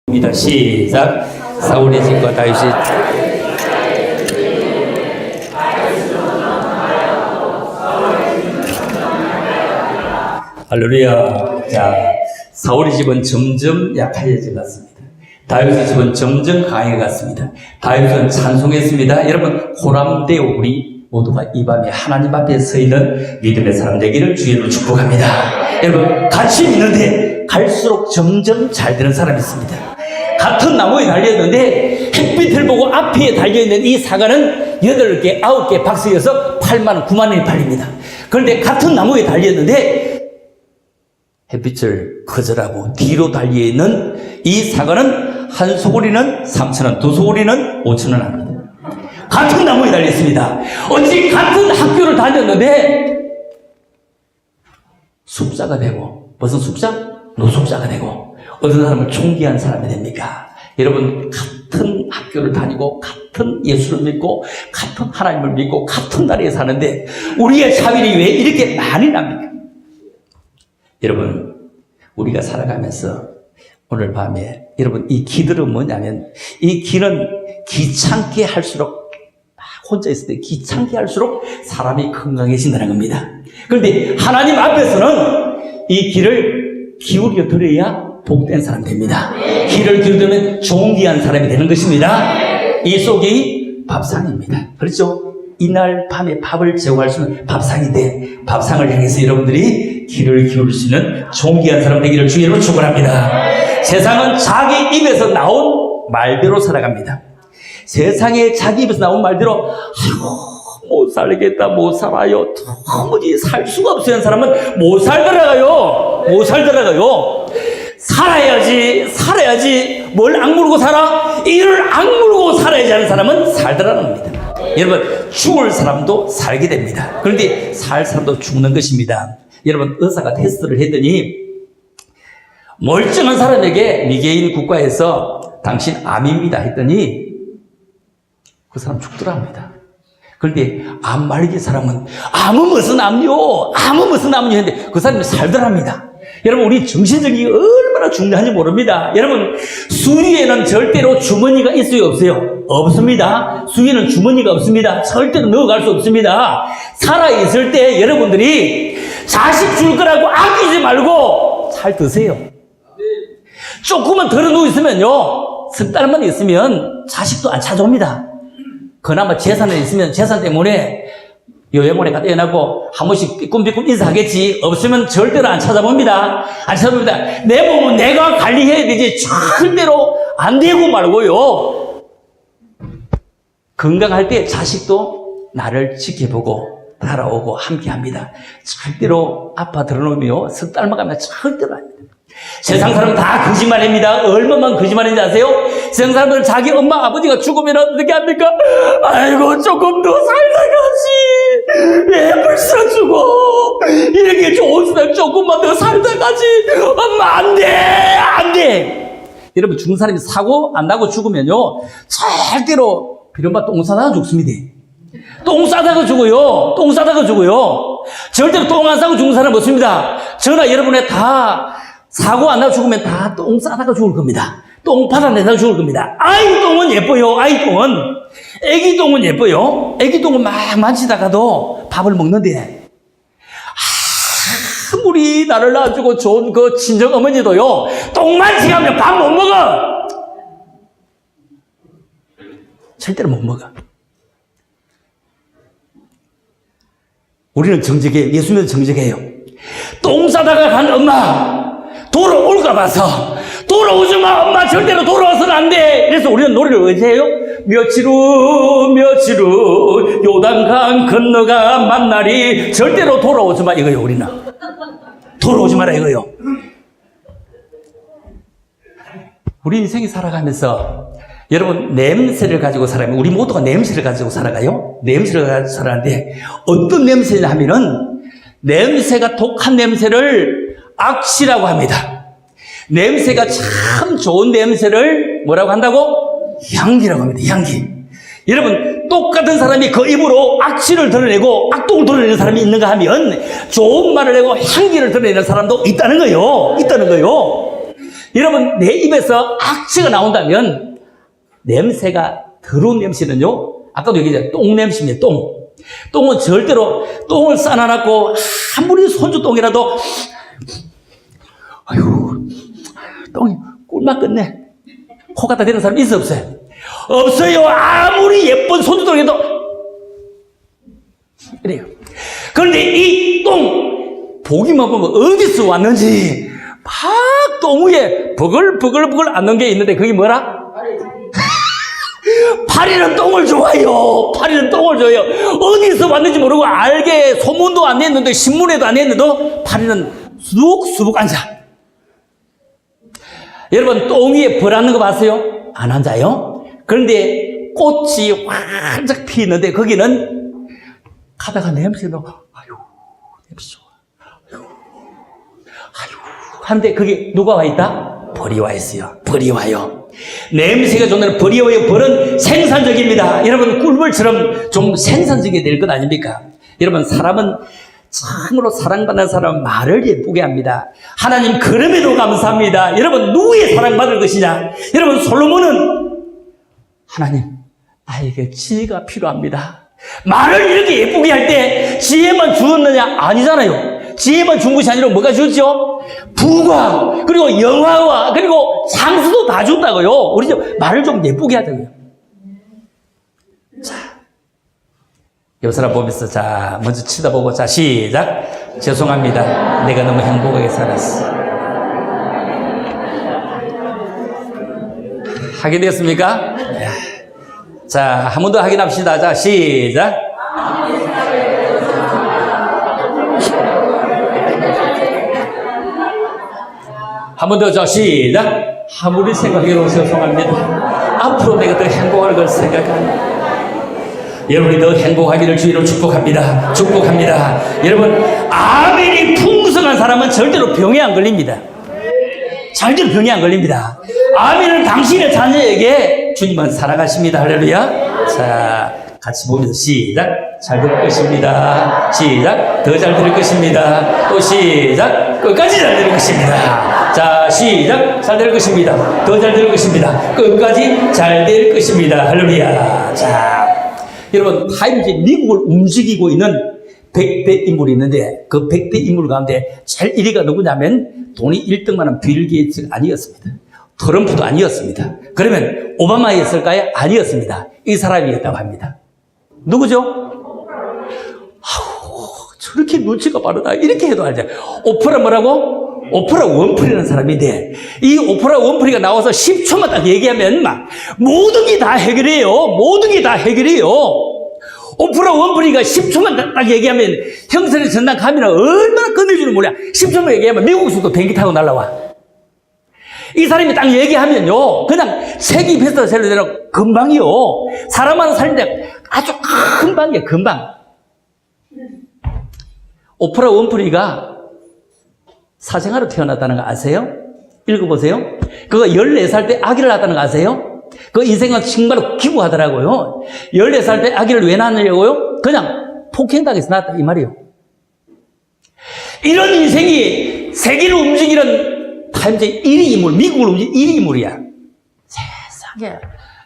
입니다. 시작. 사울의 집과 다윗이 할렐루야. 자, 사울의 집은 점점 약해져 갔습니다. 다윗의 집은 점점 강해 갔습니다. 다윗은 찬송했습니다. 여러분, 호람되어 우리 모두가 이 밤에 하나님 앞에 서 있는 믿음의 사람 되기를 주의로 축복합니다. 여러분, 같이 믿는데 갈수록 점점 잘 되는 사람이 있습니다. 같은 나무에 달려있는데 햇빛을 보고 앞에 달려있는 이 사과는 8개, 9개 박스여서 8만원, 9만원이 팔립니다. 그런데 같은 나무에 달려있는데 햇빛을 거절하고 뒤로 달려있는 이 사과는 한 소고리는 3,000원, 두 소고리는 5,000원 합니다. 같은 나무에 달려있습니다. 어찌 같은 학교를 다녔는데 숙자가 되고, 무슨 숙자? 노숙자가 되고, 어떤 사람은 총기한 사람이 됩니까? 여러분, 같은 학교를 다니고 같은 예수를 믿고 같은 하나님을 믿고 같은 나라에 사는데 우리의 차별이 왜 이렇게 많이 납니까? 여러분, 우리가 살아가면서 오늘 밤에 여러분, 이 기들은 뭐냐면, 이 기는 귀찮게 할수록, 혼자 있을 때 귀찮게 할수록 사람이 건강해진다는 겁니다. 그런데 하나님 앞에서는 이 길을 기울여 들어야 복된 사람 됩니다. 길을 기울이면 존귀한 사람이 되는 것입니다. 이 속이 밥상입니다. 그렇죠? 이날 밤에 밥을 제공할 수 있는 밥상인데, 밥상을 향해서 여러분들이 길을 기울일 수 있는 존귀한 사람 되기를 주의로 축원합니다. 세상은 자기 입에서 나온 말대로 살아갑니다. 세상에 자기 입에서 나온 말대로 못 살겠다, 못 살아요, 도무지 살 수가 없어요 하는 사람은 못 살더라고요. 못 살더라고요. 살아야지. 뭘 악물고 살아? 이를 악물고 살아야지 하는 사람은 살더라는 겁니다. 여러분, 죽을 사람도 살게 됩니다. 그런데 살 사람도 죽는 것입니다. 여러분, 의사가 테스트를 했더니 멀쩡한 사람에게 미개인 국가에서 당신 암입니다 했더니 그 사람 죽더랍니다. 그런데 암 말기 사람은 암은 무슨 암요? 했는데 그 사람이 살더랍니다. 여러분, 우리 정신적이 얼마나 중요한지 모릅니다. 여러분, 수위에는 절대로 주머니가 있어요, 없어요? 없습니다. 수위에는 주머니가 없습니다. 절대로 넣어갈 수 없습니다. 살아있을 때 여러분들이 자식 줄 거라고 아끼지 말고 잘 드세요. 조금만 덜어 누워 있으면요, 석 달만 있으면 자식도 안 찾아옵니다. 그나마 재산에 있으면 재산 때문에 요양원에 갖다 해놓고 한 번씩 삐꿈삐꿈 인사하겠지. 없으면 절대로 안 찾아봅니다. 내 몸은 내가 관리해야 되지 절대로 안 되고 말고요. 건강할 때 자식도 나를 지켜보고 따라오고 함께합니다. 절대로 아파 들어놓으면 석 달만 가면 절대로 안 됩니다. 세상 사람은 다 거짓말입니다. 얼마만 거짓말인지 아세요? 세상 사람들은 자기 엄마 아버지가 죽으면 어떻게 합니까? 아이고, 조금 더 살다 가지. 왜 벌써 죽어? 이렇게 좋은 사람 조금만 더 살다 가지. 엄마, 안 돼. 여러분, 죽은 사람이 사고 안 나고 죽으면요, 절대로 비련바 똥 싸다가 죽습니다. 똥 싸다가 죽어요. 절대로 똥 안 싸고 죽은 사람은 없습니다. 저나 여러분의 다 사고 안 나고 죽으면 다 똥 싸다가 죽을 겁니다. 똥 받아내다가 죽을 겁니다. 아이 똥은 예뻐요. 애기 똥은 예뻐요. 애기 똥은 막 만지다가도 밥을 먹는데, 아무리 나를 낳아주고 좋은 그 친정 어머니도요, 똥 만지가면 밥 못 먹어. 절대로 못 먹어. 우리는 정직해요. 예수님은 정직해요. 똥 싸다가 간 엄마 돌아올까 봐서, 돌아오지 마, 엄마 절대로 돌아와서는 안 돼. 그래서 우리는 노래를 어디해요? 며칠 후 요단강 건너가 만나리, 절대로 돌아오지 마 이거요. 우리는 돌아오지 마라 이거요. 우리 인생이 살아가면서 여러분, 냄새를 가지고 살아가면, 우리 모두가 냄새를 가지고 살아가요. 냄새를 가지고 살아가는데 어떤 냄새냐 하면은, 냄새가 독한 냄새를 악시라고 합니다. 냄새가 참 좋은 냄새를 뭐라고 한다고? 향기라고 합니다. 향기. 여러분, 똑같은 사람이 그 입으로 악취를 드러내고 악독을 드러내는 사람이 있는가 하면 좋은 말을 내고 향기를 드러내는 사람도 있다는 거예요. 여러분, 내 입에서 악취가 나온다면 냄새가 더러운 냄새는요, 아까도 얘기했잖아요. 똥 냄새입니다. 똥은 절대로 똥을 싸놔놨고 아무리 손주 똥이라도 아유 똥이 꿀맛 끝내 코 갖다 대는 사람 있어 없어요? 없어요. 아무리 예쁜 손주 똥이라도 그래요. 그런데 이 똥 보기만 보면 어디서 왔는지 막 똥 위에 버글버글 앉는 게 있는데 그게 뭐라? 파리는 똥을 좋아해요. 파리는 똥을 좋아해요. 어디서 왔는지 모르고 알게 소문도 안 냈는데 신문에도 안 냈는데도 파리는 수북수북 앉아. 여러분 똥 위에 벌 앉는 거 봤어요? 안 앉아요? 그런데 꽃이 활짝 피었는데 거기는 가다가 냄새도 아유 냄새 좋아. 아유 한데 그게 누가 와 있다? 벌이 와 있어요. 벌이 와요. 냄새가 좋는 벌이 와요. 벌은 생산적입니다. 여러분 꿀벌처럼 좀 생산적이 될 것 아닙니까? 여러분 사람은 참으로 사랑받는 사람은 말을 예쁘게 합니다. 하나님 그럼에도 감사합니다. 여러분 누구의 사랑받을 것이냐? 여러분 솔로몬은 하나님 나에게 지혜가 필요합니다. 말을 이렇게 예쁘게 할 때 지혜만 주었느냐? 아니잖아요. 지혜만 준 것이 아니라 뭐가 주었죠? 부와 그리고 영화와 그리고 장수도 다 준다고요. 우리 좀 말을 좀 예쁘게 하자고요. 자, 옆 사람 보면서 자 먼저 쳐다보고 자 시작. 죄송합니다. 내가 너무 행복하게 살았어. 하게 됐습니까? 자, 한 번 더 확인합시다. 자, 시작. 한 번 더, 자, 시작. 아무리 생각해도 죄송합니다. 앞으로 내가 더 행복할 걸 생각합니다. 여러분이 더 행복하기를 주의로 축복합니다. 축복합니다. 여러분, 아멘이 풍성한 사람은 절대로 병에 안 걸립니다. 절대로 병에 안 걸립니다. 아멘은 당신의 자녀에게 주님은 사랑하십니다. 할렐루야. 자, 같이 보면서 시작. 잘 들을 것입니다. 시작. 더 잘 들을 것입니다. 또 시작. 끝까지 잘 들을 것입니다. 자, 시작. 잘 들을 것입니다. 더 잘 들을 것입니다. 끝까지 잘 될 것입니다. 할렐루야. 자, 여러분, 타임즈 미국을 움직이고 있는 100대 인물이 있는데 그 100대 인물 가운데 제일 1위가 누구냐면 돈이 1등만한 빌 게이츠가 아니었습니다. 트럼프도 아니었습니다. 그러면 오바마였을까요? 아니었습니다. 이 사람이었다고 합니다. 누구죠? 아우, 저렇게 눈치가 빠르다. 이렇게 해도 알죠. 오프라 뭐라고? 오프라 원프리라는 사람인데 이 오프라 원프리가 나와서 10초만 딱 얘기하면 막 모든 게 다 해결해요. 모든 게 다 해결해요. 오프라 원프리가 10초만 딱 얘기하면 형선의 전당 카메라 얼마나 끝내주는 몰라. 10초만 얘기하면 미국에서도 비행기 타고 날라와. 이 사람이 딱 얘기하면요 그냥 책이 베스트셀러대로 금방이요. 사람하는 살인데 아주 금방이에요. 금방. 오프라 원프리가 사생아로 태어났다는 거 아세요? 읽어보세요. 그거 14살 때 아기를 낳았다는 거 아세요? 그 인생은 정말로 기구하더라고요. 14살 때 아기를 왜 낳느냐고요? 그냥 폭행당해서 낳았다 이 말이에요. 이런 인생이 세계를 움직이는 타임즈 1위 인물, 미국을 움직이는 1위 인물이야. 세상에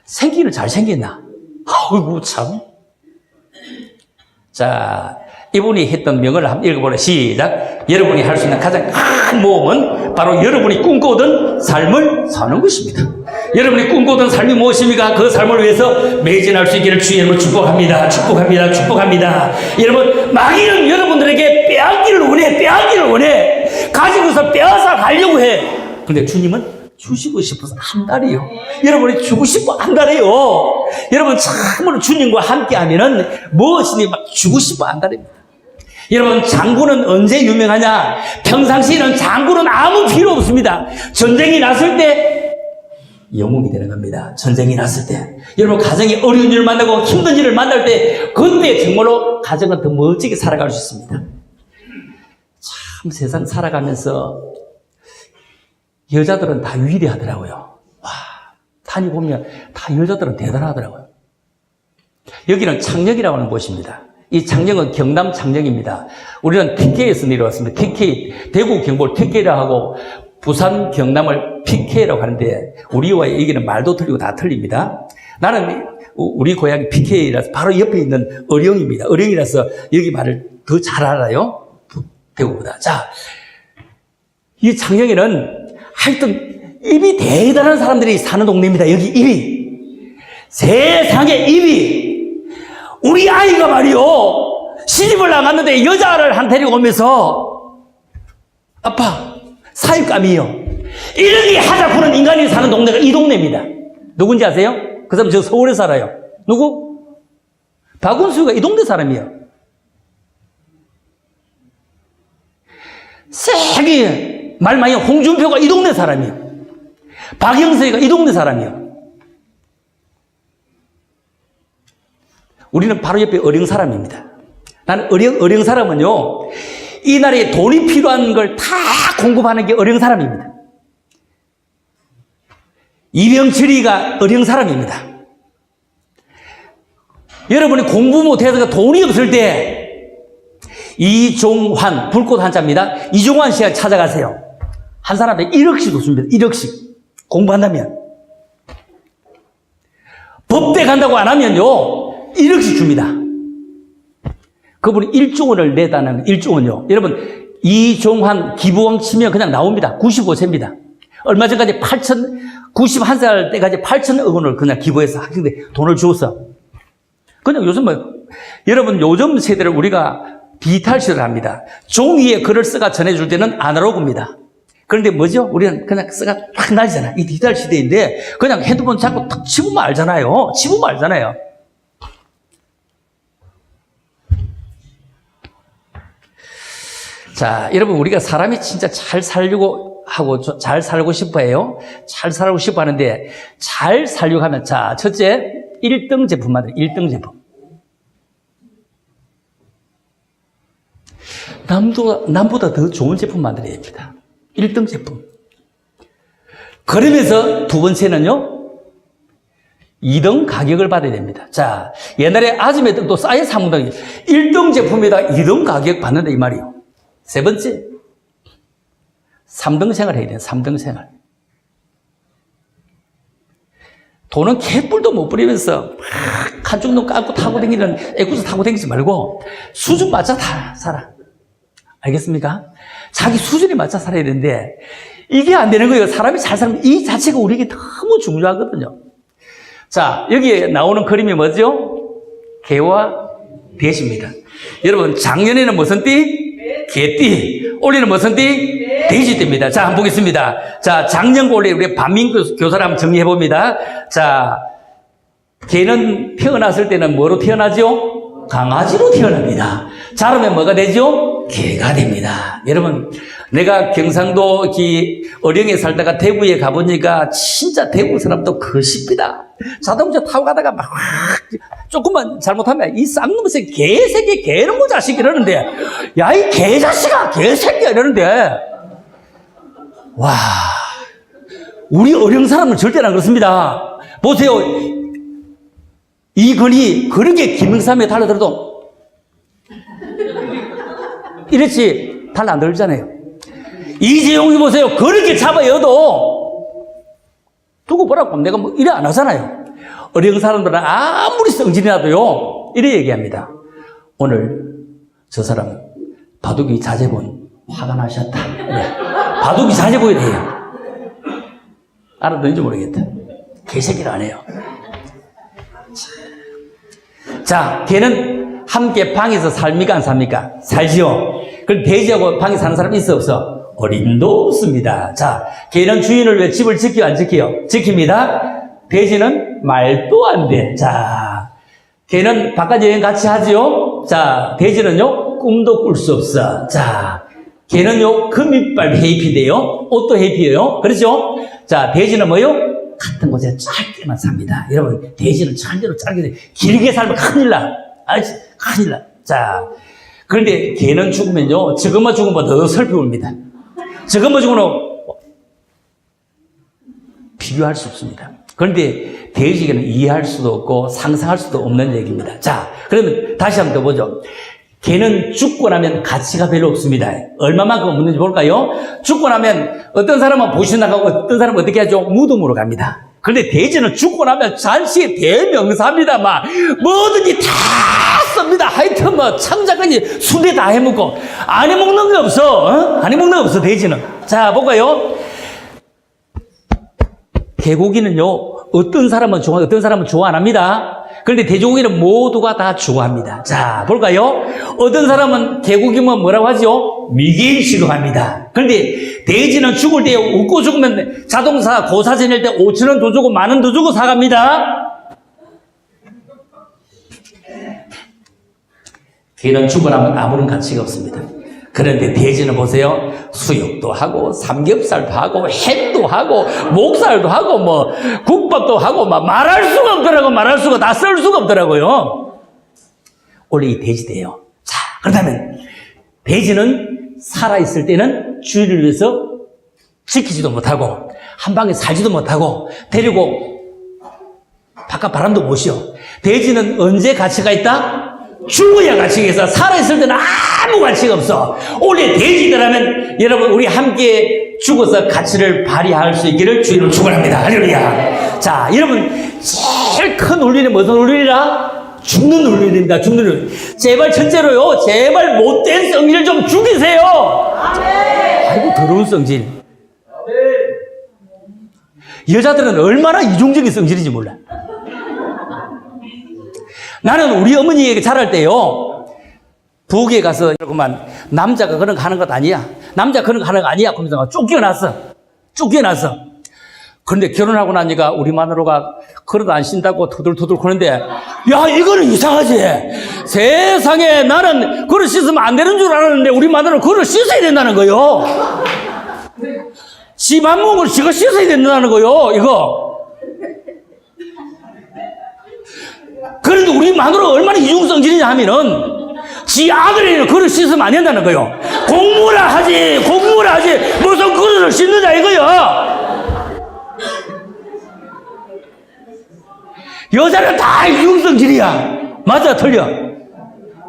생기를 잘생겼나? 아이고 참. 자, 이분이 했던 명언을 한번 읽어보라. 시작. 여러분이 할 수 있는 가장 큰 모험은 바로 여러분이 꿈꾸던 삶을 사는 것입니다. 여러분이 꿈꾸던 삶이 무엇입니까? 그 삶을 위해서 매진할 수 있기를 주의 이름으로 축복합니다. 축복합니다. 축복합니다. 여러분, 마귀는 여러분들에게 빼앗기를 원해. 빼앗기를 원해. 가지고서 빼앗아 가려고 해. 근데 주님은 주시고 싶어서 한다래요. 여러분이 주고 싶어 한다래요. 여러분 참으로 주님과 함께 하면은 무엇이니 막 주고 싶어 한다랍니다. 여러분 장군은 언제 유명하냐? 평상시에는 장군은 아무 필요 없습니다. 전쟁이 났을 때 영웅이 되는 겁니다. 전쟁이 났을 때. 여러분 가정이 어려운 일을 만나고 힘든 일을 만날 때 그때 정말로 가정은 더 멋지게 살아갈 수 있습니다. 참 세상 살아가면서 여자들은 다 위대하더라고요. 와, 다니보면 다 여자들은 대단하더라고요. 여기는 창녕이라고 하는 곳입니다. 이 창녕은 경남 창녕입니다. 우리는 TK에서 내려왔습니다. TK, 대구 경북 TK라고 하고 부산 경남을 PK라고 하는데 우리와 얘기는 말도 틀리고 다 틀립니다. 나는 우리 고향이 PK라서 바로 옆에 있는 어령입니다. 어령이라서 여기 말을 더 잘 알아요. 대구보다. 자, 이 창녕에는 하여튼 입이 대단한 사람들이 사는 동네입니다. 여기 입이. 세상에 입이. 우리 아이가 말이요. 시집을 나갔는데 여자를 한 데리고 오면서 아빠 사육감이요. 이렇게 하자꾸는 인간이 사는 동네가 이 동네입니다. 누군지 아세요? 그 사람 저 서울에 살아요. 누구? 박운수가 이 동네 사람이에요. 세게 말 많이 홍준표가 이 동네 사람이에요. 박영석이가 이 동네 사람이에요. 우리는 바로 옆에 어령 사람입니다. 나는 어령 사람은요, 이 나라에 돈이 필요한 걸 다 공급하는 게 어령 사람입니다. 이병철이가 어령 사람입니다. 여러분이 공부 못해서 돈이 없을 때 이종환, 불꽃 한자입니다. 이종환 씨가 찾아가세요. 한 사람에 1억씩도 줍니다. 1억씩. 공부한다면. 법대 간다고 안 하면요, 1억씩 줍니다. 그분이 1조 원을 내다는 1조 원요. 여러분, 이종환 기부왕 치면 그냥 나옵니다. 95세입니다. 얼마 전까지 91살 때까지 8천억 원을 그냥 기부해서 학생들 돈을 주었어. 그냥 요즘 여러분 요즘 세대를 우리가 디지털 시대를 합니다. 종이에 글을 써가 전해줄 때는 아날로그입니다. 그런데 뭐죠? 우리는 그냥 써가 탁 날리잖아. 이 디지털 시대인데 그냥 핸드폰 잡고 탁 치보면 알잖아요. 치보면 알잖아요. 자, 여러분 우리가 사람이 진짜 잘 살려고 하고 잘 살고 싶어 해요. 잘 살고 싶어 하는데 잘 살려고 하면 자, 첫째 1등 제품 만들어. 1등 제품. 남보다 더 좋은 제품 만들어야 됩니다. 1등 제품. 그러면서 두 번째는요, 2등 가격을 받아야 됩니다. 자, 옛날에 아줌의 떡도 싸게 사먹는 1등 제품에다 2등 가격 받는다 이 말이에요. 세 번째, 3등 생활 해야 돼요. 3등 생활. 돈은 개뿔도 못 부리면서 한쪽 눈 감고 타고 다니는 애구스 타고 다니지 말고 수준 맞춰 살아. 알겠습니까? 자기 수준에 맞춰 살아야 되는데 이게 안 되는 거예요. 사람이 잘 살면 이 자체가 우리에게 너무 중요하거든요. 자, 여기에 나오는 그림이 뭐죠? 개와 돼지입니다. 여러분, 작년에는 무슨 띠? 개띠. 올해는 무슨 띠? 돼지띠입니다. 자, 한번 보겠습니다. 자, 작년과 올해 우리 반민교 교사를 한번 정리해 봅니다. 자, 개는 태어났을 때는 뭐로 태어나죠? 강아지로 태어납니다. 자라면 뭐가 되죠? 개가 됩니다. 여러분, 내가 경상도 어령에 살다가 대구에 가보니까 진짜 대구 사람도 거십니다. 자동차 타고 가다가 막 조금만 잘못하면 이 쌍놈새 개새끼 개놈의 자식 이러는데 야, 이 개자식아 개새끼야 이러는데 와, 우리 어령 사람은 절대로 안 그렇습니다. 보세요. 이 글이 그렇게 김영삼에 달라들어도 이렇지 달라 안 들잖아요. 이재용이 보세요. 그렇게 잡아여도 두고 보라고 내가 뭐 이래 안 하잖아요. 어려운 사람들은 아무리 성질이 나도요 이래 얘기합니다. 오늘 저 사람 바둑이 자제본 화가 나셨다. 그래. 바둑이 자제본이 돼요. 알아듣는지 모르겠다. 개새끼를 안 해요. 자, 걔는 함께 방에서 삽니까 안 삽니까? 살지요. 그럼 돼지하고 방에 사는 사람 있어 없어? 어림도 없습니다. 자, 걔는 주인을 왜 집을 지켜요 안 지켜요? 지킵니다. 돼지는 말도 안 돼. 자, 걔는 바깥 여행 같이 하지요. 자, 돼지는요 꿈도 꿀 수 없어. 자, 걔는요 금이빨 회피돼요. 옷도 회피해요. 그렇죠? 자, 돼지는 뭐요? 같은 곳에 짧게만 삽니다. 여러분, 돼지는 절대로 짧게 길게 살면 큰일 나. 알지? 큰일 나. 자, 그런데 개는 죽으면요 저것만 죽으면 더 슬피 웁니다. 저것만 죽으면 비교할 수 없습니다. 그런데 돼지에게는 이해할 수도 없고 상상할 수도 없는 얘기입니다. 자, 그러면 다시 한번 더 보죠. 개는 죽고 나면 가치가 별로 없습니다. 얼마만큼 없는지 볼까요? 죽고 나면 어떤 사람은 보시 나가고 어떤 사람은 어떻게 하죠? 무덤으로 갑니다. 그런데 돼지는 죽고 나면 잔치의 대명사입니다. 막 뭐든지 다 씁니다. 하여튼 뭐 창자까지 순대 다 해먹고 안 해먹는 게 없어. 안 해먹는 게 없어 돼지는. 자 볼까요? 개고기는요 어떤 사람은 좋아 어떤 사람은 좋아 안 합니다. 그런데 돼지고기는 모두가 다 좋아합니다. 자 볼까요? 어떤 사람은 개고기면 뭐라고 하죠? 미개인 취급합니다. 그런데 돼지는 죽을 때 웃고 죽으면 자동차 고사 지낼 때 5,000원 더 주고 10,000원 더 주고 사갑니다. 개는 죽고 나면 아무런 가치가 없습니다. 그런데 돼지는 보세요. 수육도 하고 삼겹살도 하고 햄도 하고 목살도 하고 뭐 국밥도 하고 막 말할 수가 없더라고. 말할 수가 다 쓸 수가 없더라고요. 원래 이 돼지돼요. 자 그렇다면 돼지는 살아있을 때는 주인을 위해서 지키지도 못하고 한 방에 살지도 못하고 데리고 바깥 바람도 못 쉬어. 돼지는 언제 가치가 있다? 죽어야 가치가 있어. 살아있을 때는 아무 가치가 없어. 원래 돼지들하면 여러분 우리 함께 죽어서 가치를 발휘할 수 있기를 주님을 축원합니다. 할렐루야. 자 여러분 제일 큰 논리는 무슨 논리라? 죽는 논리입니다. 죽는 논리. 제발 첫째로요. 제발 못된 성질 좀 죽이세요. 아이고 더러운 성질. 여자들은 얼마나 이중적인 성질인지 몰라. 나는 우리 어머니에게 자랄 때요, 부엌에 가서, 그만, 남자가 그런 거 하는 것 아니야. 남자 그런 거 하는 거 아니야. 그러면서 쫓겨났어. 쫓겨났어. 그런데 결혼하고 나니까 우리 마누라가 그릇 안 씻는다고 투덜투덜 그러는데, 야, 이거는 이상하지. 세상에 나는 그릇 씻으면 안 되는 줄 알았는데 우리 마누라는 그릇 씻어야 된다는 거요. 집 안 먹은 걸 지가 씻어야 된다는 거요, 이거. 그런데 우리 마누라가 얼마나 이중성질이냐 하면은 지 아들이는 그릇 씻으면 안 된다는 거요. 공부를 하지 무슨 그릇을 씻느냐 이거요. 여자는 다 이중성질이야. 맞아 틀려.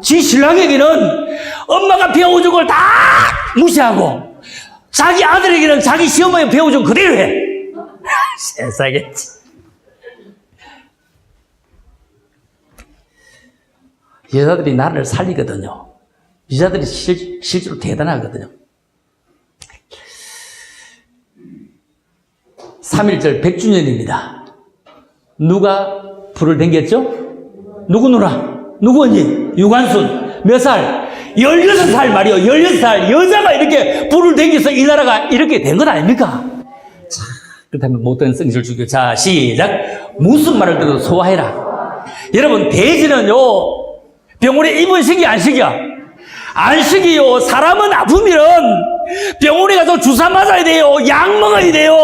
지 신랑에게는 엄마가 배워준 걸 다 무시하고 자기 아들에게는 자기 시어머니가 배워준 그대로 해. 세상에. 여자들이 나를 살리거든요. 여자들이 실제로 대단하거든요. 3.1절 100주년입니다. 누가 불을 댕겼죠? 누구 누나? 누구 언니? 유관순. 몇 살? 16살 말이요. 16살. 여자가 이렇게 불을 댕겨서 이 나라가 이렇게 된 건 아닙니까? 자, 그렇다면 못된 성질 죽여. 자, 시작. 무슨 말을 들어도 소화해라. 여러분, 돼지는요, 병원에 입원시키 안 시켜? 안 시키요. 사람은 아프면 병원에 가서 주사 맞아야 돼요. 약 먹어야 돼요.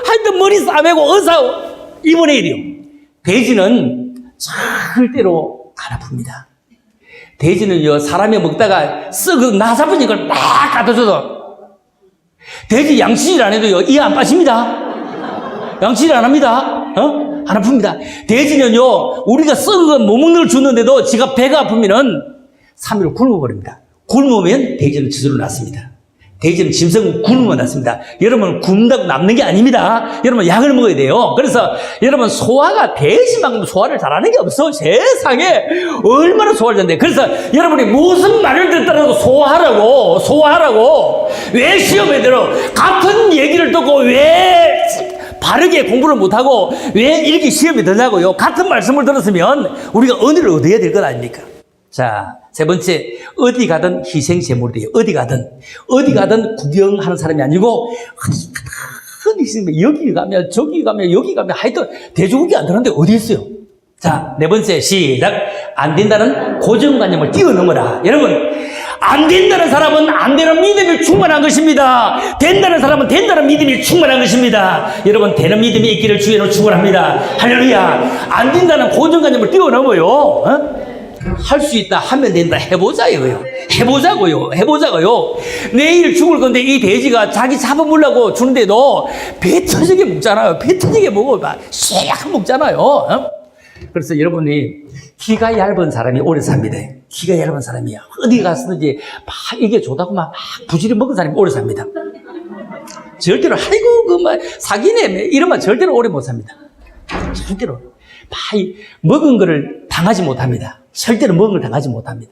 하여튼 머리 싸매고 어서 입원해야 돼요. 돼지는 절대로 안 아픕니다. 돼지는요, 사람이 먹다가 썩은 나사분 이걸 막 갖다 줘도 돼지 양치질 안 해도요, 이 안 빠집니다. 양치질 안 합니다. 안 아픕니다. 돼지는요, 우리가 썩은 못 먹는 걸 주는데도 지가 배가 아프면은 3일 굶어버립니다. 굶으면 돼지는 스스로 낫습니다. 돼지는 짐승은 굶으면 낫습니다. 여러분, 굶다고 남는 게 아닙니다. 여러분, 약을 먹어야 돼요. 그래서 여러분, 소화가 돼지만큼 소화를 잘하는 게 없어. 세상에 얼마나 소화를 잘하는데. 그래서 여러분이 무슨 말을 듣더라도 소화하라고. 왜 시험에 들어? 같은 얘기를 듣고 왜 바르게 공부를 못하고 왜 이렇게 시험에 드냐고요. 같은 말씀을 들었으면 우리가 은혜를 얻어야 될 것 아닙니까? 자, 세 번째, 어디 가든 희생제물이에요. 어디 가든 구경하는 사람이 아니고 여기 가면 저기 가면 여기 가면 하여튼 돼지고기 안 들었는데 어디 있어요? 자, 네 번째, 시작. 안 된다는 고정관념을 뛰어넘어라. 여러분, 안 된다는 사람은 안 되는 믿음이 충만한 것입니다. 된다는 사람은 된다는 믿음이 충만한 것입니다. 여러분, 되는 믿음이 있기를 주의로 축원합니다. 할렐루야. 안 된다는 고정관념을 뛰어넘어요. 할 수 있다 하면 된다. 해보자고요. 내일 죽을 건데 이 돼지가 자기 잡아먹으려고 주는데도 배 터지게 먹잖아요. 배 터지게 먹어. 막 씩 먹잖아요. 그래서 여러분이 키가 얇은 사람이 오래 삽니다. 키가 얇은 사람이야. 어디 갔든지 막 이게 좋다고 막 부지런히 먹은 사람이 오래 삽니다. 절대로 아이고 사기네 이러면 절대로 오래 못 삽니다. 절대로 먹은 거를 당하지 못합니다. 절대로 먹은 걸 당하지 못합니다.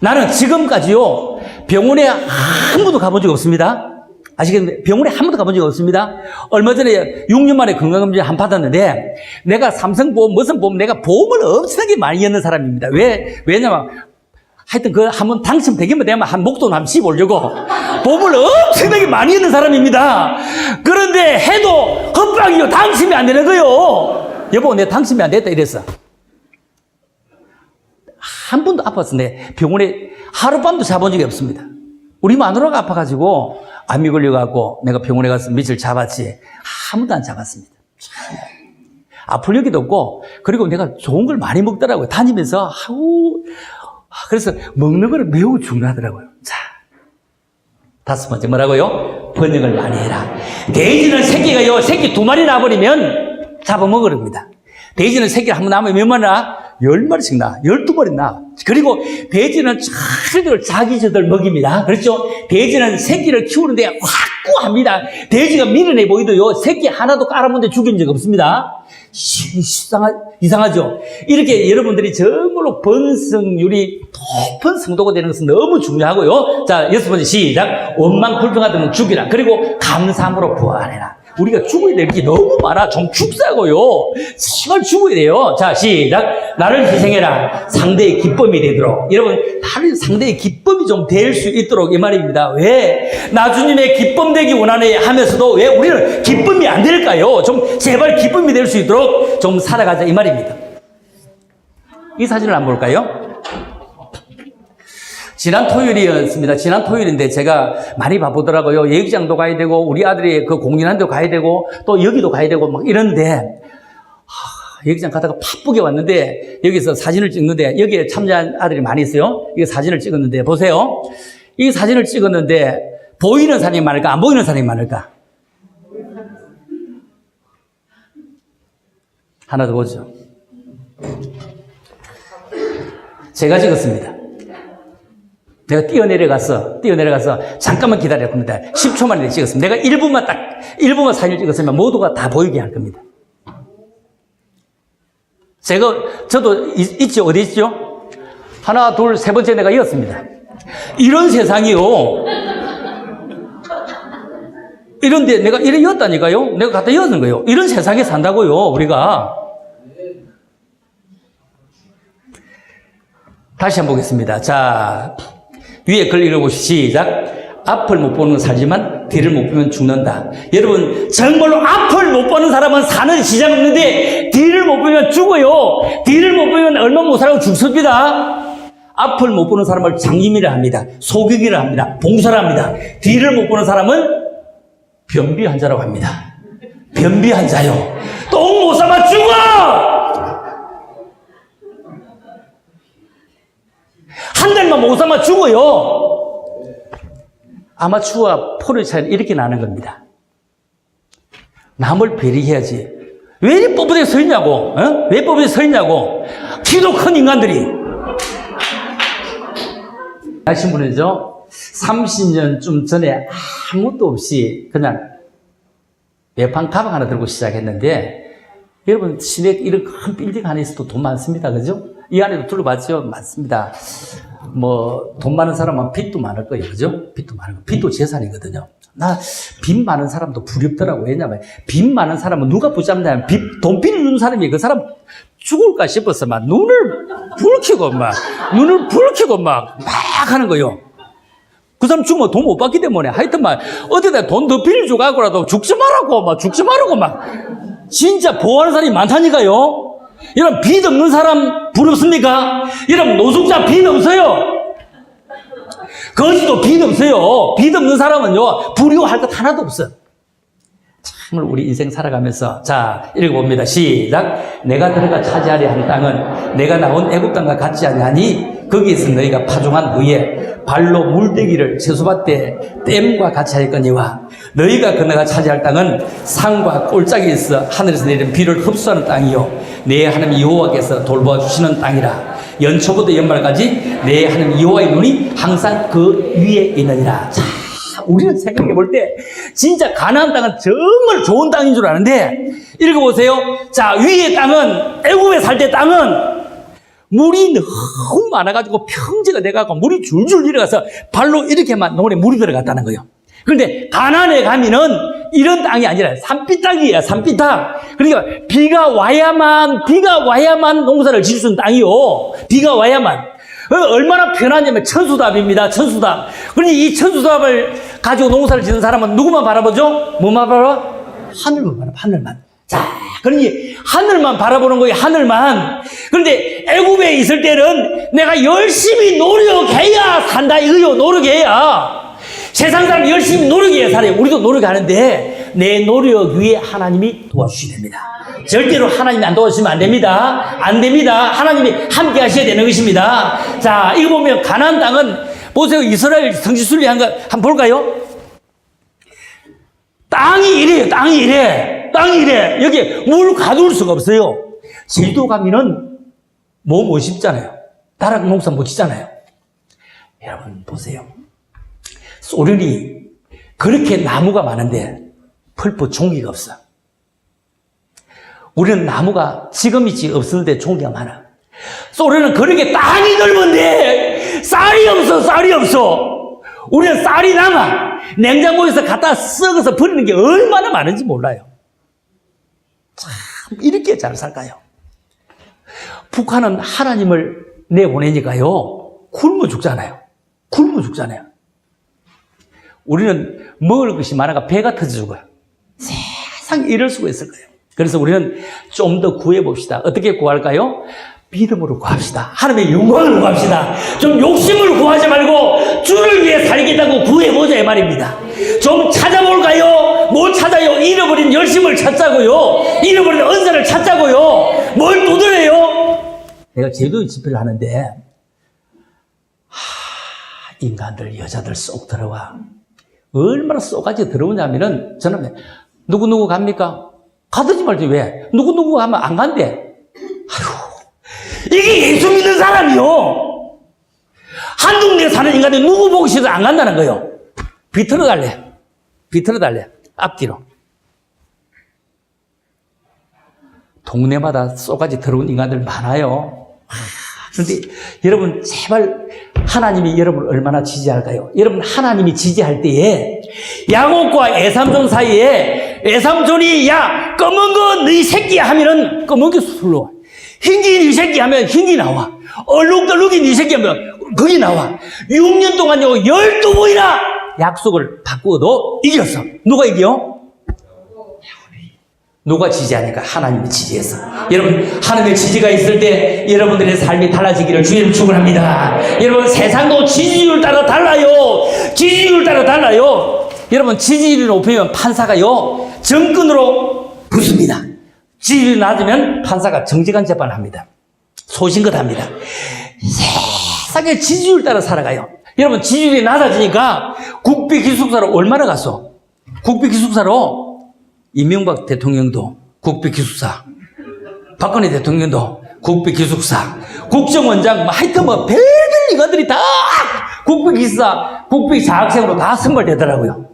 나는 지금까지요 병원에 한 번도 가본 적 없습니다. 아시겠는데 병원에 한 번도 가본 적 없습니다. 얼마 전에 6년 만에 건강검진 한 번 받았는데 내가 삼성보험 무슨 보험 내가 보험을 엄청나게 많이 였는 사람입니다. 왜냐면 하여튼 그 한번 당첨되기만 되면 한 목돈 한번 씹어올려고 보험을 엄청나게 많이 있는 사람입니다. 그런데 해도 헛방이요. 당첨이 안 되는 거요. 여보, 내 당첨이 안 됐다 이랬어. 한 번도 아팠었는데 병원에 하룻밤도 자본 적이 없습니다. 우리 마누라가 아파가지고 암이 걸려갖고 내가 병원에 가서 며칠 잡았지 한 번도 안 잡았습니다. 아플 여기도 없고 그리고 내가 좋은 걸 많이 먹더라고요. 다니면서 그래서 먹는 거는 매우 중요하더라고요. 자, 5번째 뭐라고요? 번역을 많이 해라. 돼지는 새끼가요, 새끼 2마리 낳아버리면 잡아먹으랍니다. 돼지는 새끼를 한번 낳으면 몇 마리 낳아? 10마리씩 낳아. 12마리 낳아. 그리고 돼지는 자기 저들 먹입니다. 그렇죠? 돼지는 새끼를 키우는데 확고합니다. 돼지가 미련해 보이도요, 새끼 하나도 깔아먹는데 죽인 적 없습니다. 이상하죠? 이렇게 여러분들이 정말로 번성률이 높은 성도가 되는 것은 너무 중요하고요. 자, 6번째 시작. 원망 불평하던 죽이라. 그리고 감사함으로 부활해라. 우리가 죽어야 될 게 너무 많아. 좀 죽사고요. 정말 죽어야 돼요. 자, 시작. 나를 희생해라. 상대의 기쁨이 되도록. 여러분, 다른 상대의 기쁨이 좀 될 수 있도록 이 말입니다. 왜? 나 주님의 기쁨 되기 원하네 하면서도 왜 우리는 기쁨이 안 될까요? 좀 제발 기쁨이 될 수 있도록 좀 살아가자 이 말입니다. 이 사진을 한번 볼까요? 지난 토요일이었습니다. 지난 토요일인데 제가 많이 바쁘더라고요. 예기장도 가야 되고 우리 아들이 그 공연한 데 가야 되고 또 여기도 가야 되고 막 이런데 예기장 가다가 바쁘게 왔는데 여기서 사진을 찍는데 여기에 참여한 아들이 많이 있어요. 이 사진을 찍었는데 보세요. 이 사진을 찍었는데 보이는 사람이 많을까 안 보이는 사람이 많을까? 하나 더 보죠. 제가 찍었습니다. 내가 뛰어내려가서 잠깐만 기다릴 겁니다. 10초 만에 찍었습니다. 내가 1분만 사진을 찍었으면 모두가 다 보이게 할 겁니다. 저도 있죠? 어디 있죠? 하나, 둘, 세 번째 내가 이었습니다. 이런 세상이요. 이런데 내가 이래 이었다니까요? 내가 갖다 이었는 거예요. 이런 세상에 산다고요, 우리가. 다시 한번 보겠습니다. 자, 위에 글 읽어보시죠. 시작. 앞을 못 보는 건 살지만 뒤를 못 보면 죽는다. 여러분, 정말로 앞을 못 보는 사람은 사는 시장 없는데 뒤를 못 보면 죽어요. 뒤를 못 보면 얼마 못 살고 죽습니다. 앞을 못 보는 사람을 장님이라 합니다. 소경이라 합니다. 봉사라 합니다. 뒤를 못 보는 사람은 변비 환자라고 합니다. 변비 환자요. 똥 못 싸면 죽어! 한 달만 못 싸면 죽어요. 아마추어와 프로의 차이는 이렇게 나는 겁니다. 남을 배려해야지. 왜 이렇게 뻣뻣하게 서 있냐고. 어? 왜 뻣뻣하게 서 있냐고. 키도 큰 인간들이. 하신 분이죠. 30년쯤 전에 아무것도 없이 그냥 외판 가방 하나 들고 시작했는데 여러분 시내 이런 큰 빌딩 안에서도 돈 많습니다. 그죠? 이 안에도 둘러봤죠? 많습니다. 뭐 돈 많은 사람은 빚도 많을 거예요. 그죠? 빚도 많은 거. 빚도 재산이거든요. 나 빚 많은 사람도 부럽더라고. 왜냐면 빚 많은 사람은 누가 붙잡냐면 돈 빌리는 사람이 그 사람 죽을까 싶어서 막 눈을 붉히고 막 하는 거예요. 그 사람 죽으면 돈 못 받기 때문에 하여튼 막 어디다 돈 더 빌려주고 하고라도 죽지 말라고 진짜 보호하는 사람이 많다니까요. 여러분 빚 없는 사람 부럽습니까? 여러분 노숙자 빚 없어요. 거지도 빚 없어요. 빚 없는 사람은요 부러워할 것 하나도 없어요. 정말 우리 인생 살아가면서 자 읽어봅니다. 시작. 내가 들어가 차지하려 한 땅은 내가 나온 애굽 땅과 같지 아니하니 거기에서 너희가 파종한 후에 발로 물대기를 세수밭에 댐과 같이 할 거니와 너희가 건너가 차지할 땅은 산과 꼴짝이 있어 하늘에서 내리는 비를 흡수하는 땅이요 내 하나님 여호와께서 돌보아 주시는 땅이라. 연초부터 연말까지 내 하나님 여호와의 눈이 항상 그 위에 있느니라. 자, 우리는 생각해 볼 때 진짜 가나안 땅은 정말 좋은 땅인 줄 아는데 읽어보세요. 자, 위의 땅은 애굽에 살 때 땅은 물이 너무 많아가지고 평지가 돼가지고 물이 줄줄 내려가서 발로 이렇게만 노래 물이 들어갔다는 거예요. 그런데 가나안에 가면은 이런 땅이 아니라 산비 땅이에요. 산비 땅. 그러니까 비가 와야만 농사를 지을 수 있는 땅이요. 비가 와야만. 얼마나 편하냐면 천수답입니다. 천수답. 그러니 이 천수답을 가지고 농사를 짓는 사람은 누구만 바라보죠? 뭐만 바라봐? 하늘만 바라봐. 하늘만. 자, 그러니 하늘만 바라보는 거예요. 하늘만. 그런데 애굽에 있을 때는 내가 열심히 노력해야 산다 이거요. 노력해야. 세상 사람 열심히 노력해야 살아요. 우리도 노력하는데 내 노력 위에 하나님이 도와주셔야 됩니다. 절대로 하나님이 안 도와주시면 안 됩니다. 안 됩니다. 하나님이 함께 하셔야 되는 것입니다. 자, 이거 보면 가나안 땅은 보세요. 이스라엘 성지순례한 거 한번 볼까요? 땅이 이래요. 땅이 이래. 땅이 이래. 여기 물 가둘 수가 없어요. 제주도 가면은 못 심잖아요. 다락 농사 못 짓잖아요. 여러분 보세요. 소련이 그렇게 나무가 많은데 풀포 종기가 없어. 우리는 나무가 지금이지 없었는데 종기가 많아. 소련은 그렇게 땅이 넓은데 쌀이 없어. 쌀이 없어. 우리는 쌀이 남아. 냉장고에서 갖다 썩어서 버리는 게 얼마나 많은지 몰라요. 참 이렇게 잘 살까요? 북한은 하나님을 내보내니까요 굶어 죽잖아요. 굶어 죽잖아요. 우리는 먹을 것이 많아가 배가 터져 죽어요. 세상에 이럴 수가 있을 거예요. 그래서 우리는 좀 더 구해봅시다. 어떻게 구할까요? 믿음으로 구합시다. 하나님의 영광을 구합시다. 좀 욕심을 구하지 말고 주를 위해 살겠다고 구해보자 이 말입니다. 좀 찾아볼까요? 뭘 찾아요? 잃어버린 열심을 찾자고요. 잃어버린 은사를 찾자고요. 뭘 두드려요? 내가 제주도 집회를 하는데 인간들 여자들 쏙 들어와. 얼마나 쏙까지 들어오냐면은 저는 누구누구 갑니까? 가든지 말지 왜? 누구누구 하면 안 간대. 아휴, 이게 예수 믿는 사람이요. 한 동네에 사는 인간이 누구 보기 싫어서 안 간다는 거예요. 비틀어 달래. 비틀어 달래. 앞뒤로. 동네마다 쏙까지 들어온 인간들 많아요. 그런데 여러분 제발 하나님이 여러분을 얼마나 지지할까요? 여러분 하나님이 지지할 때에 야곱과 에삼존 사이에 에삼존이 야 검은 거 너희 새끼야 하면은 검은 게 술로 와. 흰기 네 새끼 하면 흰기 나와. 얼룩덜룩이 네 새끼 하면 거기 나와. 6년 동안요 12번이나 약속을 바꾸어도 이겼어. 누가 이겨? 누가 지지하니까? 하나님이 지지해서. 여러분 하나님의 지지가 있을 때 여러분들의 삶이 달라지기를 주님 축원합니다. 여러분 세상도 지지율 따라 달라요. 지지율 따라 달라요. 여러분 지지율이 높으면 판사가요 정권으로 붙습니다. 지지율이 낮으면 판사가 정직한 재판을 합니다. 소신껏 합니다. 세상에 지지율 따라 살아가요. 여러분 지지율이 낮아지니까 국비기숙사로 얼마나 갔어? 국비기숙사로 이명박 대통령도 국비기숙사, 박근혜 대통령도 국비기숙사, 국정원장, 하여튼 별별 인간들이 다 국비기숙사, 국비자학생으로 다 선발되더라고요.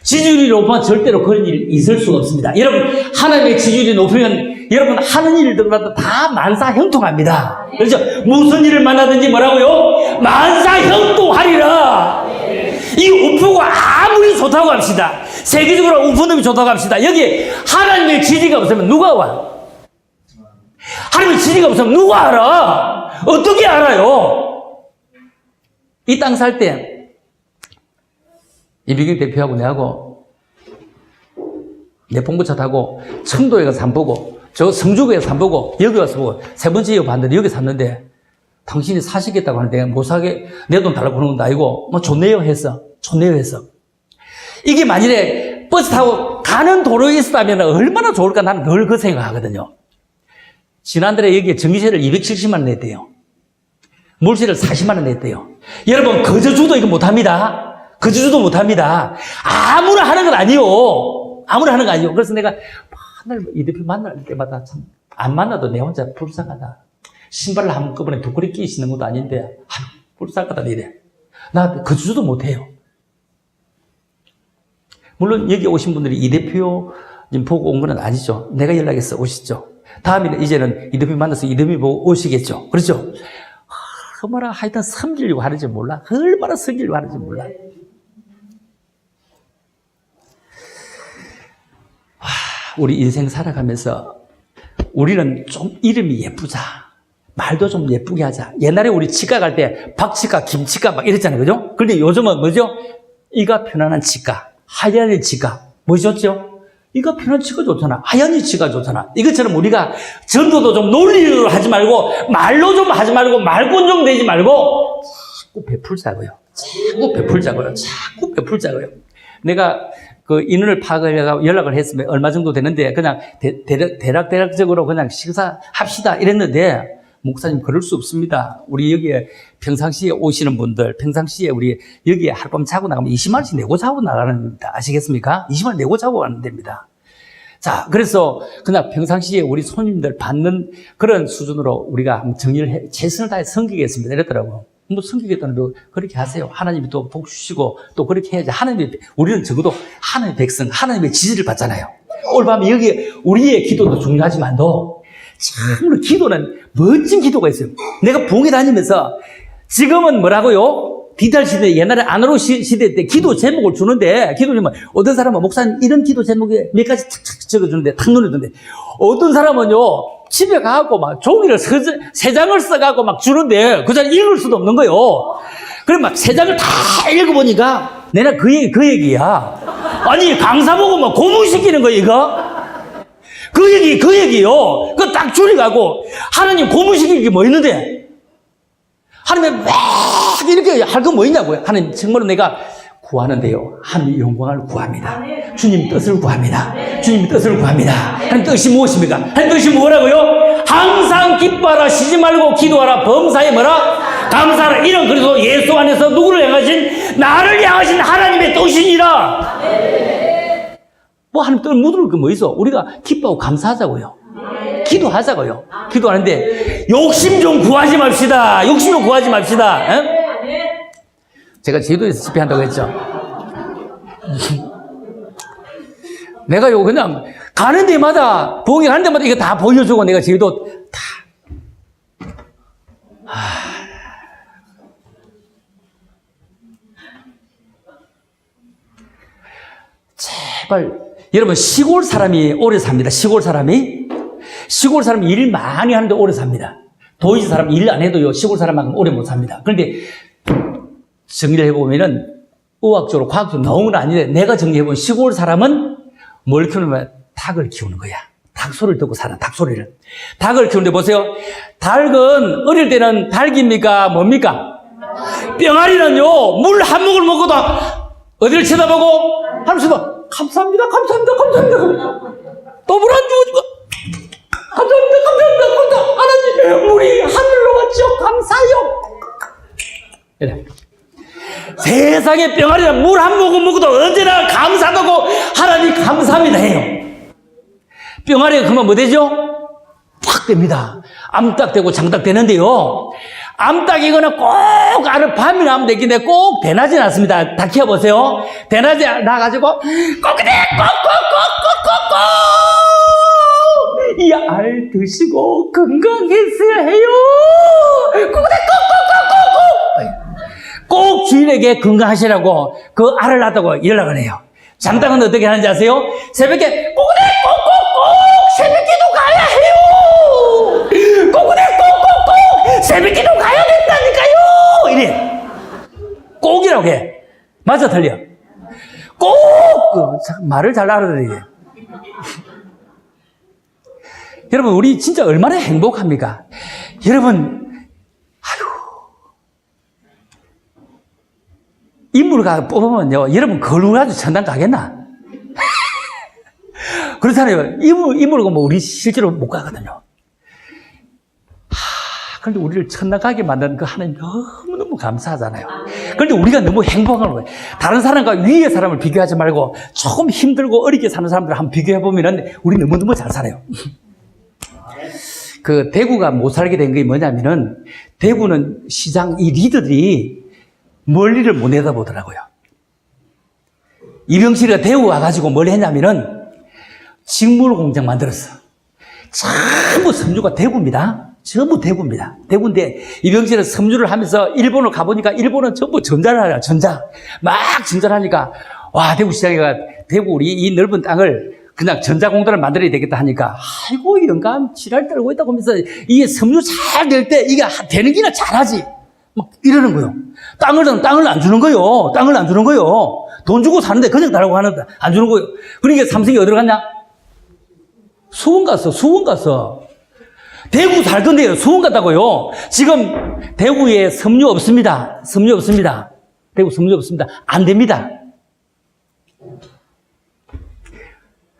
지지율이 높으면 절대로 그런 일이 있을 수가 없습니다. 여러분, 하나님의 지지율이 높으면 여러분 하는 일들마다 다 만사형통합니다. 그렇죠? 무슨 일을 만나든지 뭐라고요? 만사형통하리라. 이 우프가 아무리 좋다고 합시다. 세계적으로 우프놈이 좋다고 합시다. 여기 하나님의 지지가 없으면 누가 와? 하나님의 지지가 없으면 누가 알아? 어떻게 알아요? 이 땅 살 때 이병경 대표하고 내하고 내 봉고차 타고 청도에 가서 산 보고 저 성주구에 산 보고 여기 와서 보고 세 번째 이어 봤는데 여기 샀는데 당신이 사시겠다고 하는데 못 사게 내 돈 달라고 그러는 것도 아니고 뭐 좋네요 했어. 좋네요 했어. 이게 만일에 버스 타고 가는 도로에 있었다면 얼마나 좋을까 나는 늘 그 생각하거든요. 지난달에 여기에 전기세를 270만 원 냈대요. 물세를 40만 원 냈대요. 여러분 거저주도 이거 못합니다. 거주도 못합니다. 아무나 하는 건 아니요. 아무나 하는 거 아니요. 그래서 내가 맨날 이 대표 만날 때마다 참 안 만나도 내 혼자 불쌍하다. 신발을 한꺼번에 두 그릇 끼 신는 것도 아닌데 불쌍하다 이래. 나 거주도 못해요. 물론 여기 오신 분들이 이 대표 보고 온 건 아니죠. 내가 연락해서 오시죠. 다음에는 이제는 이 대표 만나서 이 대표 보고 오시겠죠. 그렇죠? 얼마나 하여튼 섬기려고 하는지 몰라. 얼마나 섬기려고 하는지 몰라. 우리 인생 살아가면서 우리는 좀 이름이 예쁘자. 말도 좀 예쁘게 하자. 옛날에 우리 치과 갈 때 박치과, 김치과 막 이랬잖아요. 그죠? 그런데 요즘은 뭐죠? 이가 편안한 치과, 하얀이 치과. 뭐 좋죠? 이가 편한 치과 좋잖아. 하얀이 치과 좋잖아. 이것처럼 우리가 전도도 좀 논리로 하지 말고 말로 좀 하지 말고 말곤 되지 말고 자꾸 베풀자고요. 자꾸 베풀자고요. 자꾸 베풀자고요. 내가 그 인원을 파악하려고 연락을 했으면 얼마 정도 되는데 그냥 대략적으로 그냥 식사합시다 이랬는데 목사님 그럴 수 없습니다. 우리 여기에 평상시에 오시는 분들 평상시에 우리 여기에 하룻밤 자고 나가면 20만 원씩 내고 자고 나가는 겁니다. 아시겠습니까? 20만 원 내고 자고 가는 데입니다. 자, 그래서 그냥 평상시에 우리 손님들 받는 그런 수준으로 우리가 정리를 해 최선을 다해 섬기겠습니다. 이랬더라고요. 뭐 섬기겠다는 거 그렇게 하세요. 하나님이 또 복 주시고 또 그렇게 해야지. 하나님이 우리는 적어도 하나님의 백성, 하나님의 지지를 받잖아요. 오늘 밤에 여기 우리의 기도도 중요하지만도 참으로 기도는 멋진 기도가 있어요. 내가 부흥회 다니면서 지금은 뭐라고요? 디지털 시대, 옛날에 아날로그 시대 때 기도 제목을 주는데, 기도 제목, 어떤 사람은 목사님 이런 기도 제목에 몇 가지 탁탁 적어주는데, 탁 눈에 드는데, 어떤 사람은요, 집에 가갖고 막 종이를 세 장을 써갖고 막 주는데, 그 장 읽을 수도 없는 거예요. 그럼 막 세 장을 다 읽어보니까, 내가 그 얘기야. 아니, 강사 보고 막 고문시키는 거, 이거? 그 얘기요. 그거 딱 줄여가고, 하나님 고문시키는 게 뭐 있는데? 하나님 막 이렇게 할 거 뭐 있냐고요? 하나님 정말로 내가 구하는데요. 하나님의 영광을 구합니다. 주님 뜻을 구합니다. 주님 뜻을 구합니다. 하나님 뜻이 무엇입니까? 하나님 뜻이 뭐라고요? 항상 기뻐하라, 쉬지 말고 기도하라, 범사에 뭐라? 감사하라. 이런 그래서 예수 안에서 누구를 향하신? 나를 향하신 하나님의 뜻이니라. 뭐 하나님 뜻을 묻을 거 뭐 있어? 우리가 기뻐하고 감사하자고요. 기도하자고요. 기도하는데 욕심 좀 구하지 맙시다. 욕심 좀 구하지 맙시다. 에? 제가 제주도에서 집회한다고 했죠. 내가 요 그냥 가는 데마다 부흥회 가는 데마다 이거 다 보여주고 내가 제주도 다 제발 여러분 시골 사람이 오래 삽니다. 시골 사람이 일 많이 하는데 오래 삽니다. 도시 사람 일 안 해도요, 시골 사람만큼 오래 못 삽니다. 그런데 정리를 해보면은 의학적으로, 과학적으로 나온 건 아닌데 내가 정리해보면 시골 사람은 뭘 키우냐면 닭을 키우는 거야. 닭소리를 듣고 살아, 닭소리를. 닭을 키우는데 보세요. 닭은 어릴 때는 닭입니까? 뭡니까? 병아리는요, 물 한 모금 먹고도 어디를 쳐다보고 하면서 감사합니다. 또 물 안 주고 감사합니다. 하나님, 물이 하늘로 왔죠. 감사해요. 이래. 세상에 병아리는 물 한 모금 먹어도 언제나 감사하다고 하나님 감사합니다 해요. 병아리가 그러면 뭐 되죠? 팍 됩니다. 암탉 되고 장탉 되는데요. 암탉이거나 꼭 알을 밤이 나면 되긴데 꼭 대낮에 났습니다. 다 키워보세요. 대낮에 나가지고 꼬끄대 꼭꼭꼭꼭꼭꼭 이 알 드시고 건강했어야 해요. 꼬끄대 꼭꼭꼭꼭꼭 꼭 주인에게 건강하시라고 그 알을 낳았다고 연락을 해요. 장닭은 어떻게 하는지 아세요? 새벽에 꼬끄대 꼭꼭꼭 새벽기도 가야 해요. 꼬끄대 꼭꼭꼭 새벽기도 가야 된다니까요. 이래. 꼭이라고 해. 맞아 틀려? 꼭 말을 잘 알아들어야 돼. 여러분 우리 진짜 얼마나 행복합니까? 여러분 인물을 뽑으면요, 여러분 거룩하죠. 천당 가겠나? 그렇잖아요. 인물을 뭐 우리 실제로 못 가거든요. 그런데 우리를 천당 가게 만든 그 하나님 너무너무 감사하잖아요. 그런데 우리가 너무 행복한 거예요. 다른 사람과 위의 사람을 비교하지 말고 조금 힘들고 어렵게 사는 사람들을 한번 비교해보면 우리 너무너무 잘 살아요. 그 대구가 못 살게 된 게 뭐냐면은 대구는 시장 이 리더들이 멀리를 못 내다보더라고요. 이병철이가 대구 와가지고 뭘 했냐면은 직물 공장 만들었어. 전부 섬유가 대구입니다. 전부 대구입니다. 대구인데 이병철은 섬유를 하면서 일본을 가보니까 일본은 전부 전자를 하냐, 전자. 막 전자를 하니까 와, 대구 시장에가 대구 우리 이 넓은 땅을 그냥 전자공단을 만들어야 되겠다 하니까 아이고 영감 지랄 떨고 있다고 하면서 이게 섬유 잘 될 때 이게 되는 기나 잘하지 막 이러는 거요. 땅을 안 주는 거요. 땅을 안 주는 거요. 돈 주고 사는데 그냥 달라고 하는데 안 주는 거요. 그러니까 삼성이 어디로 갔냐? 수원 갔어. 대구 살던데요. 수원 갔다고요. 지금 대구에 섬유 없습니다. 대구 섬유 없습니다. 안 됩니다.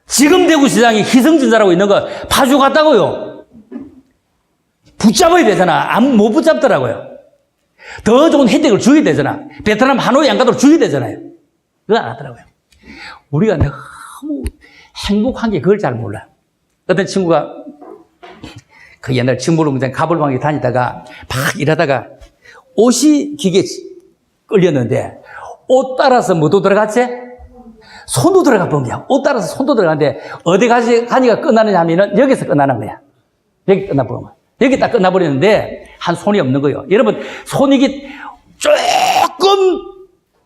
지금 대구 시장이 희성전자라고 있는 거 파주 갔다고요. 붙잡아야 되잖아. 못 붙잡더라고요. 더 좋은 혜택을 줘야 되잖아. 베트남 하노이 안 가도 줘야 되잖아요. 그거 안 하더라고요. 우리가 너무 행복한 게 그걸 잘 몰라요. 어떤 친구가 그 옛날 직물공장 가불방에 다니다가 막 일하다가 옷이 기계에 끌렸는데 옷 따라서 뭐도 들어갔지? 손도 들어가 본 거야. 옷 따라서 손도 들어가는데 어디 가니까 끝나느냐 하면은 여기서 끝나는 거야. 여기 끝나버린 거야. 여기 딱 끝나버리는데 한 손이 없는 거예요. 여러분 손이 조금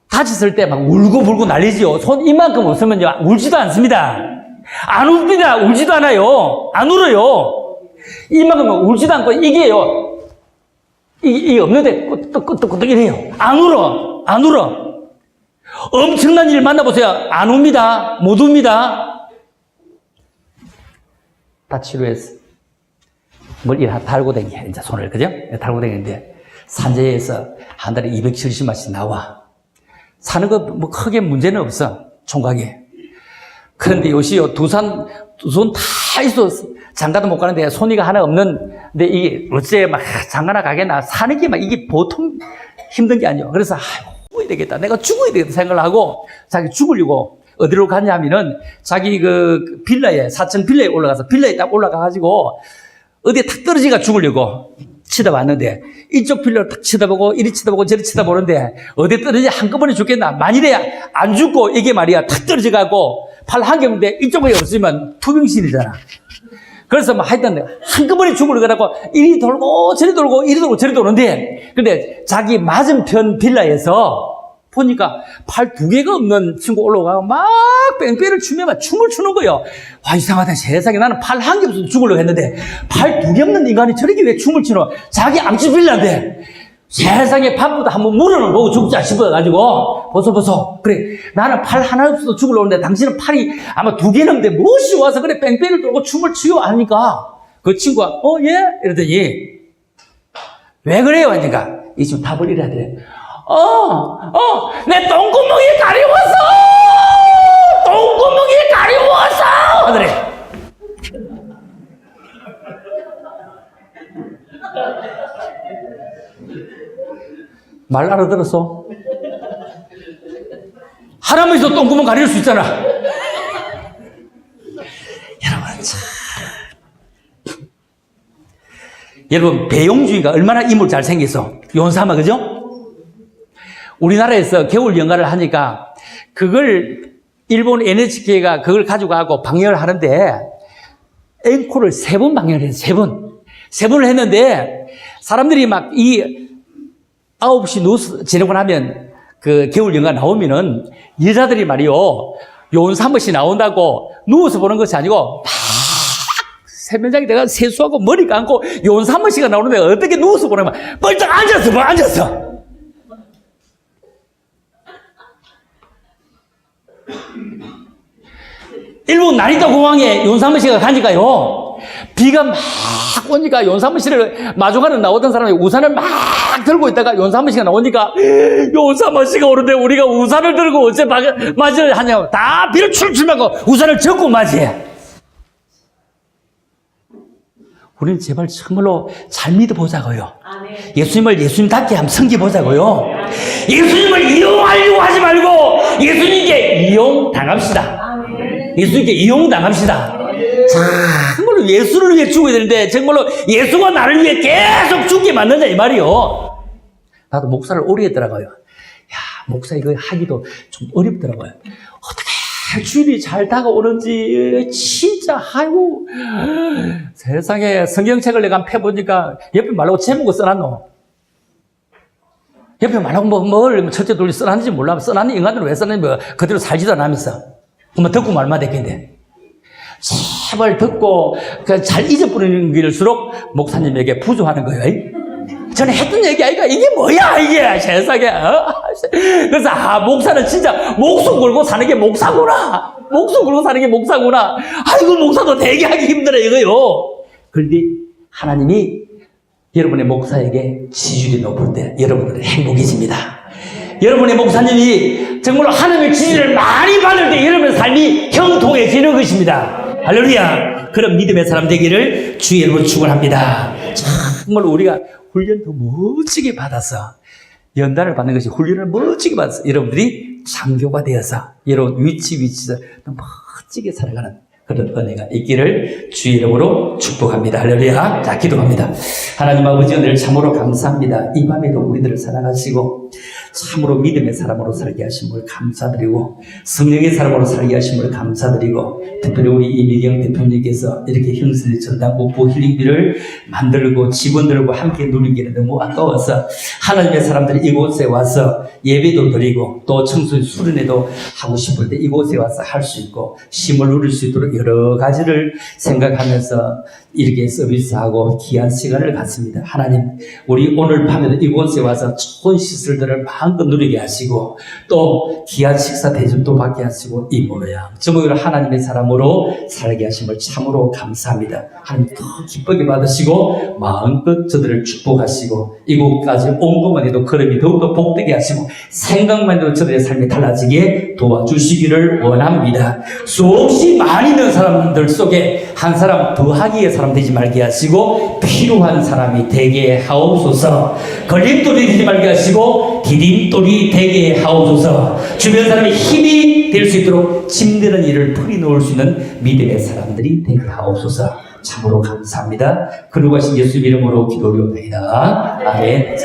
다쳤을 때 막 울고불고 난리지요. 손 이만큼 없으면요 울지도 않습니다. 안 웁니다. 울지도 않아요. 안 울어요. 이만큼 울지도 않고 이게요. 이게 없는데 끄떡끄떡 이래요. 안 울어. 엄청난 일 만나보세요. 안 웁니다. 못 웁니다. 다 치료해서 뭘 달고 다녀. 이제 손을, 그죠? 달고 다니는데 산재에서 한 달에 270만씩 나와. 사는 거 뭐 크게 문제는 없어. 총각에. 그런데 요시요 두 손 다 있어. 장가도 못 가는데 손이가 하나 없는데 이게 어째 막 장가나 가겠나 사는 게 막 이게 보통 힘든 게 아니에요. 그래서 죽어야 되겠다. 내가 죽어야 되겠다 생각을 하고 자기 죽으려고 어디로 갔냐면은 자기 그 빌라에 4층 빌라에 올라가서 빌라에 딱 올라가가지고 어디에 탁 떨어지가 죽으려고 쳐다봤는데 이쪽 빌라를 탁 쳐다보고 이리 쳐다보고 저리 쳐다보는데 어디에 떨어지 한꺼번에 죽겠나. 만일에 안 죽고 이게 말이야 탁 떨어져가고 팔 한 개인데 이쪽에 없으면 투명신이잖아. 그래서 뭐 하여튼 한꺼번에 죽으려고 이리 돌고 저리 돌고 이리 돌고 저리 도는데 근데 자기 맞은편 빌라에서 보니까 팔 2개가 없는 친구 올라가고 막 뺑뺑이를 추며 막 춤을 추는 거예요. 와, 이상하다. 세상에 나는 팔 1개 없어서 죽으려고 했는데 팔 2개 없는 인간이 저렇게 왜 춤을 추노? 자기 암집 빌라인데 세상에 밥보다 한번 물어는 보고 죽자 싶어가지고 보소 그래 나는 팔 하나 없어서 죽으려고 했는데 당신은 팔이 아마 2개 넘는데 무엇이 와서 그래 뺑뺑이를 돌고 춤을 추요 하니까 그 친구가 예? 이러더니 왜 그래요? 하니까 이 친구 답을 이래 하더래. 내 똥구멍이 가려웠어! 똥구멍이 가려웠어! 하더래. 말 알아들었어? 하나만에서 똥구멍 가릴 수 있잖아. 여러분, 배용주의가 얼마나 인물 잘생겼어. 요원삼아, 그죠? 우리나라에서 겨울 연가를 하니까 그걸 일본 NHK가 그걸 가지고 가고 방영을 하는데 앵콜을 3번 방영을 했어요. 3번을 했는데 사람들이 막 이 9시 뉴스 지나고 나면 그 겨울 연가 나오면은 여자들이 말이요 요원삼옷이 나온다고 누워서 보는 것이 아니고 막 세면장에 내가 세수하고 머리 감고 요원삼옷이가 나오는데 어떻게 누워서 보냐면 벌떡 앉았어. 일본 나리타 공항에 요원삼옷이가 가니까요 비가 막 오니까 요원삼옷이를 마중하는 나오던 사람이 우산을 막 들고 있다가 요원삼옷이가 나오니까 요원삼옷이가 오는데 우리가 우산을 들고 어째 맞이를 하냐고 다 비를 출출 맞고 우산을 접고 맞이해. 우리는 제발 정말로 잘 믿어보자고요. 예수님을 예수님답게 한번 섬겨보자고요. 예수님을 이용하려고 하지 말고 예수님께 이용당합시다. 예수님께 이용당합시다. 정말로 예수를 위해 죽어야 되는데 정말로 예수가 나를 위해 계속 죽게 만든다 이 말이요. 나도 목사를 오래 했더라고요. 목사 이거 하기도 좀 어렵더라고요. 어떻게 주일이 잘 다가오는지 진짜 아이고 세상에 성경책을 내가 펴보니까 옆에 말라고 제목을 써놨노. 옆에 말라고 뭘 첫째 둘이 써놨는지 몰라. 써놨는 인간들은 왜 써놨는지 뭐 그대로 살지도 않으면서 그만 듣고 말만 됐겠는데 제발 듣고 잘 잊어버리는 길일수록 목사님에게 부조하는 거예요. 저는 했던 얘기 아이가 이게 뭐야 이게 세상에 그래서 목사는 진짜 목숨 걸고 사는 게 목사구나. 목숨 걸고 사는 게 목사구나. 아이고 목사도 되게 하기 힘들어 이거요. 그런데 하나님이 여러분의 목사에게 지지율이 높을 때 여러분들은 행복해집니다. 여러분의 목사님이 정말로 하나님의 지지를 많이 받을 때 여러분의 삶이 형통해지는 것입니다. 할렐루야. 그런 믿음의 사람 되기를 주의 이름으로 축원합니다. 정말 우리가 훈련 더 멋지게 받아서 연단을 받는 것이 훈련을 멋지게 받아서 여러분들이 장교가 되어서 여러분 위치에서 멋지게 살아가는 그런 은혜가 있기를 주의 이름으로 축복합니다. 할렐루야. 자, 기도합니다. 하나님 아버지 은혜를 참으로 감사합니다. 이 밤에도 우리들을 사랑하시고 참으로 믿음의 사람으로 살게 하신 걸 감사드리고 성령의 사람으로 살게 하신 걸 감사드리고 특별히 우리 이미경 대표님께서 이렇게 형수의 전당복부 힐링비를 만들고 직원들과 함께 누리기는 너무 아까워서 하나님의 사람들이 이곳에 와서 예배도 드리고 또 청소년 수련회도 하고 싶을 때 이곳에 와서 할 수 있고 쉼을 누릴 수 있도록 여러 가지를 생각하면서 이렇게 서비스하고 귀한 시간을 갖습니다. 하나님, 우리 오늘 밤에도 이곳에 와서 좋은 시설들을 마음껏 누리게 하시고 또 귀한 식사 대접도 받게 하시고 이 모양 저모를 하나님의 사람으로 살게 하심을 참으로 감사합니다. 하나님 더 기쁘게 받으시고 마음껏 저들을 축복하시고 이곳까지 온 것만 해도 걸음이 더욱더 복되게 하시고 생각만 해도 저들의 삶이 달라지게 도와주시기를 원합니다. 수없이 많이 있는 사람들 속에 한 사람 더하기의 사람 되지 말게 하시고 필요한 사람이 되게 하옵소서. 걸림돌이 되지 말게 하시고 디딤돌이 되게 하옵소서. 주변 사람의 힘이 될 수 있도록 힘드는 일을 풀이놓을 수 있는 믿음의 사람들이 되게 하옵소서. 참으로 감사합니다. 그러고 하신 예수 이름으로 기도드립니다. 아멘.